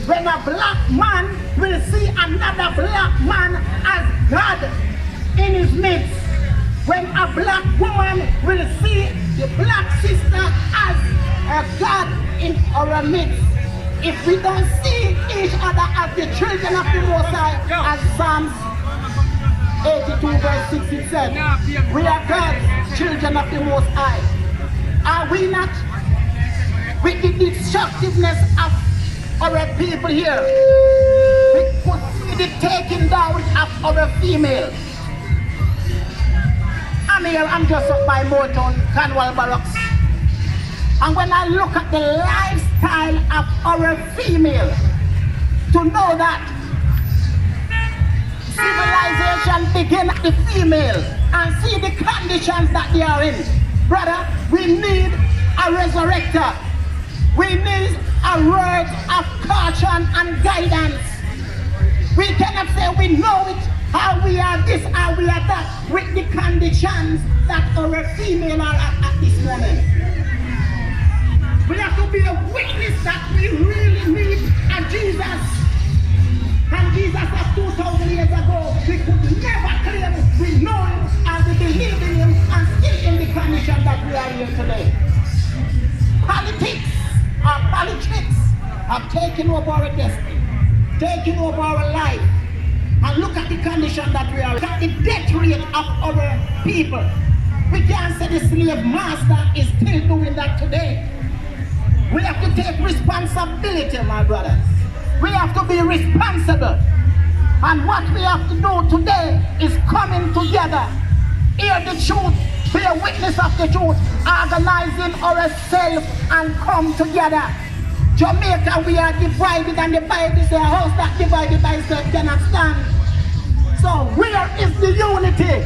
when a black man will see another black man as God in his midst. When a black woman will see the black sister as a God in our midst. If we don't see each other as the children of the Most High, as Psalms 82 verse 6 it said, we are God's children of the Most High. Are we not? With the destructiveness of our people here, we could see the taking down of our females. I'm just up by Motown, Canwell Barracks. And when I look at the lifestyle of our female, to know that civilization begins at the female and see the conditions that they are in. Brother, we need a resurrector. We need a word of caution and guidance. We cannot say we know it, how we are this, how we are that, with the conditions that our female are at this moment. We have to be a witness that we really need a Jesus. And Jesus of 2,000 years ago, we could never claim we know him and we believe in him and still in the condition that we are here today. Politics have taken over our destiny, taken over our life. And look at the condition that we are. Look at the death rate of our people. We can't say the slave master is still doing that today. We have to take responsibility, my brothers. We have to be responsible. And what we have to do today is coming together, hear the truth, be a witness of the truth, organizing ourselves and come together. Jamaica, we are divided, and the Bible says a house that divided by itself cannot stand. So where is the unity?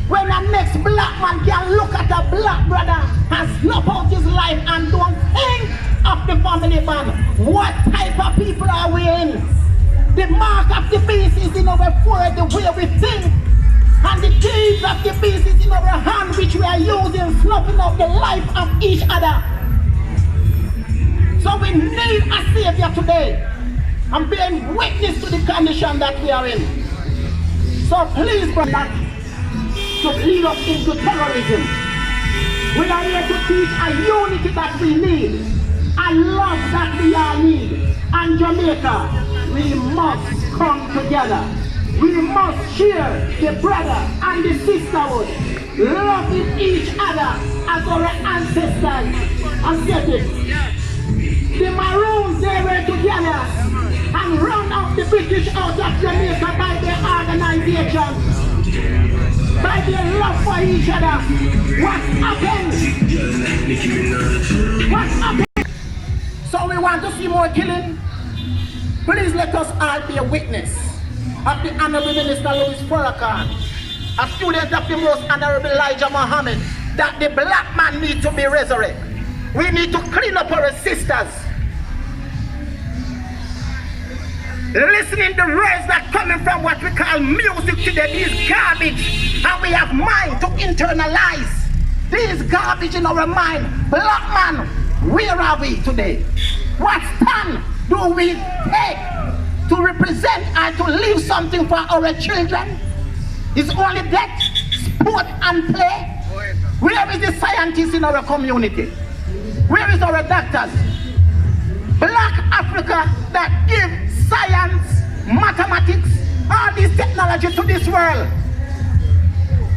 When the next black man can look at a black brother and snuff out his life and don't think of the family man, what type of people are we in? The mark of the beast is in our forehead, the way we think, and the deeds of the beast is in our hand, which we are using, snuffing out the life of each other. So we need a savior today and being witness to the condition that we are in. So please, brother, to lead us into terrorism. We are here to teach a unity that we need, a love that we all need. And Jamaica, we must come together. We must share the brother and the sisterhood, loving each other as our ancestors. And said it. The Maroons, they were together and run out the British out of Jamaica by their organization, by their love for each other. What happened? What happened? So we want to see more killing? Please let us all be a witness of the Honorable Minister Louis Farrakhan, a student of the Most Honorable Elijah Muhammad, that the black man needs to be resurrected. We need to clean up our sisters. Listening to words that coming from what we call music today, these garbage, and we have mind to internalize these garbage in our mind. Black man, where are we today? What stand do we take to represent and to leave something for our children? Is only that sport and play? Where is the scientists in our community? Where is our doctors? Black Africa that give science, mathematics, all this technology to this world.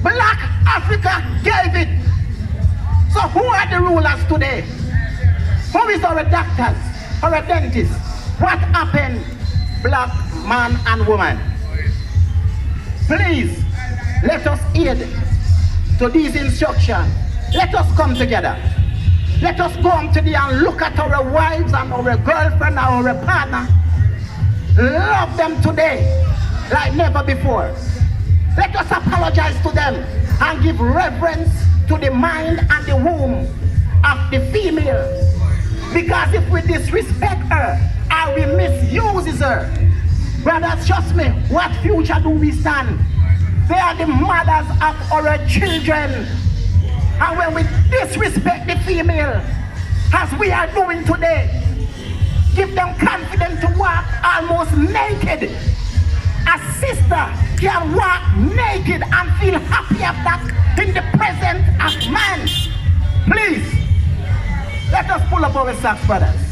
Black Africa gave it. So who are the rulers today? Who is our doctors, our dentists? What happened, black man and woman? Please, let us heed to these instructions. Let us come together. Let us go on today and look at our wives and our girlfriend and our partner. Love them today like never before. Let us apologize to them and give reverence to the mind and the womb of the female. Because if we disrespect her or we misuse her, brothers, trust me, what future do we stand? They are the mothers of our children. And when we disrespect the female, as we are doing today, give them almost naked. A sister can walk naked and feel happy of that in the presence of man. Please, let us pull up our socks, brothers.